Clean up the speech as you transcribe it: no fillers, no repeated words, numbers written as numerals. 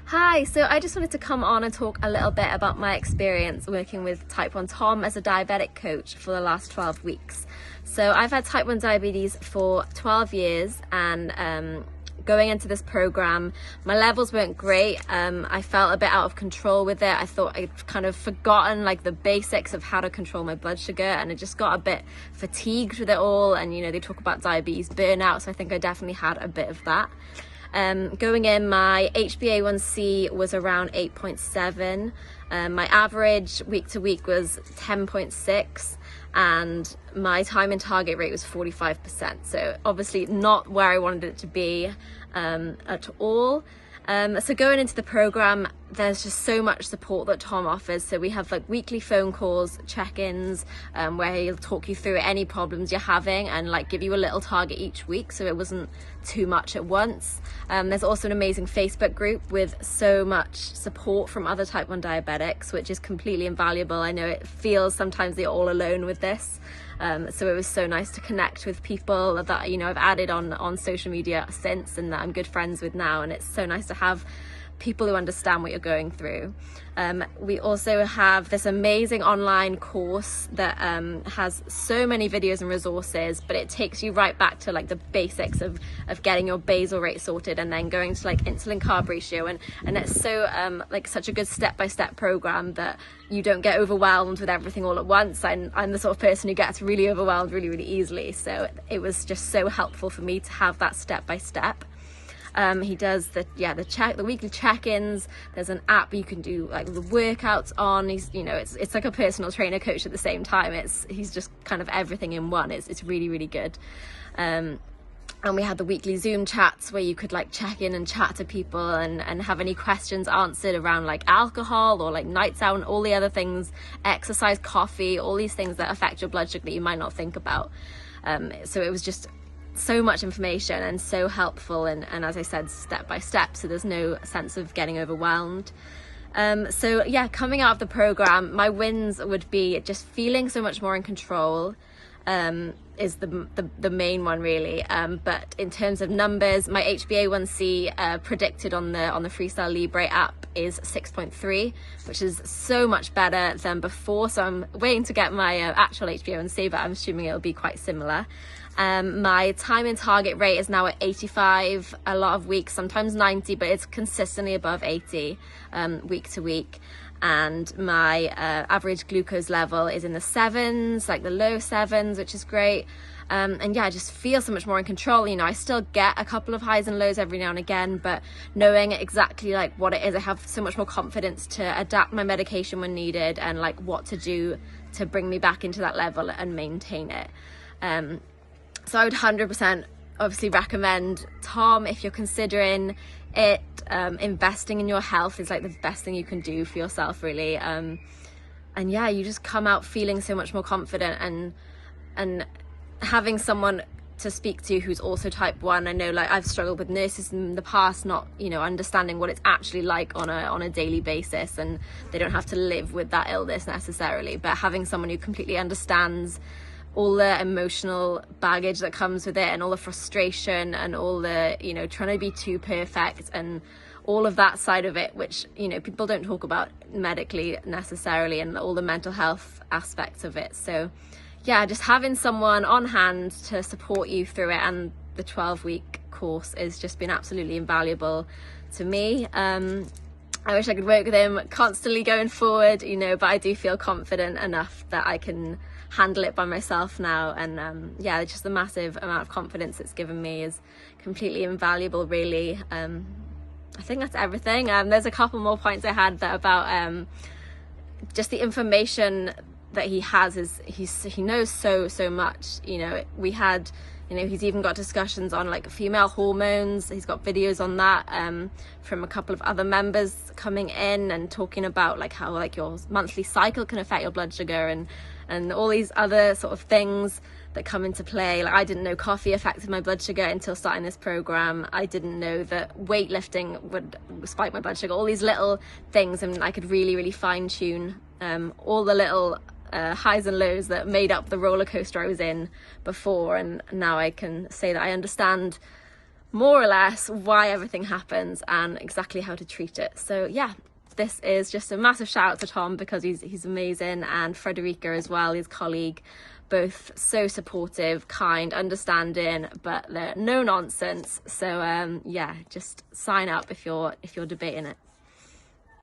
Hi, so I just wanted to come on and talk a little bit about my experience working with type 1 Tom as a diabetic coach for the last 12 weeks. So I've had type 1 diabetes for 12 years and going into this program, my levels weren't great. I felt a bit out of control with it. I thought I'd kind of forgotten like the basics of how to control my blood sugar, and I just got a bit fatigued with it all. And you know, they talk about diabetes burnout, so I think I definitely had a bit of that. Going in, my A1c was around 8.7. My average week to week was 10.6, and my time in target rate was 45%. So obviously not where I wanted it to be at all. So going into the program, there's just so much support that Tom offers. So we have like weekly phone calls, check-ins, where he'll talk you through any problems you're having and like give you a little target each week, so it wasn't too much at once. There's also an amazing Facebook group with so much support from other type 1 diabetics, which is completely invaluable. I know it feels sometimes that you're all alone with this. So it was so nice to connect with people that, you know, I've added on social media since and that I'm good friends with now, and it's so nice to have people who understand what you're going through. We also have this amazing online course that has so many videos and resources, but it takes you right back to like the basics of getting your basal rate sorted and then going to like insulin carb ratio, and it's so like such a good step-by-step program that you don't get overwhelmed with everything all at once. I'm the sort of person who gets really overwhelmed really easily, so it was just so helpful for me to have that step-by-step. He does the weekly check-ins. There's an app you can do like the workouts on. He's, you know, it's like a personal trainer coach at the same time. He's just kind of everything in one. It's really good. And we had the weekly Zoom chats where you could like check in and chat to people and have any questions answered around like alcohol or like nights out and all the other things, exercise, coffee, all these things that affect your blood sugar that you might not think about. So it was just so much information and so helpful, and as I said, step by step, so there's no sense of getting overwhelmed. So yeah, coming out of the program, my wins would be just feeling so much more in control, is the main one really. But in terms of numbers, my HbA1c predicted on the Freestyle Libre app is 6.3, which is so much better than before. So I'm waiting to get my actual HbA1c, but I'm assuming it'll be quite similar. My time in target rate is now at 85, a lot of weeks, sometimes 90, but it's consistently above 80 week to week. And my average glucose level is in the 7s, like the low 7s, which is great. And yeah, I just feel so much more in control. You know, I still get a couple of highs and lows every now and again, but knowing exactly like what it is, I have so much more confidence to adapt my medication when needed and like what to do to bring me back into that level and maintain it. So I would 100% obviously recommend Tom if you're considering it. Investing in your health is like the best thing you can do for yourself, really. And yeah, you just come out feeling so much more confident, and having someone to speak to who's also type 1. I know like I've struggled with nurses in the past, not, you know, understanding what it's actually like on a daily basis, and they don't have to live with that illness necessarily, but having someone who completely understands all the emotional baggage that comes with it and all the frustration and all the, you know, trying to be too perfect and all of that side of it, which, you know, people don't talk about medically necessarily, and all the mental health aspects of it. So yeah, just having someone on hand to support you through it, and the 12-week course has just been absolutely invaluable to me. I wish I could work with him constantly going forward, you know, but I do feel confident enough that I can handle it by myself now. And yeah, just the massive amount of confidence it's given me is completely invaluable, really. I think that's everything. There's a couple more points I had that about just the information that he has is he knows so much. You know, we had, you know, he's even got discussions on like female hormones. He's got videos on that from a couple of other members coming in and talking about like how like your monthly cycle can affect your blood sugar and all these other sort of things that come into play. Like I didn't know coffee affected my blood sugar until starting this program. I didn't know that weightlifting would spike my blood sugar. All these little things, and I could really fine tune all the little highs and lows that made up the roller coaster I was in before, and now I can say that I understand more or less why everything happens and exactly how to treat it. So yeah, this is just a massive shout out to Tom, because he's amazing, and Frederica as well, his colleague, both so supportive, kind, understanding, but they're no nonsense. So yeah, just sign up if you're debating it.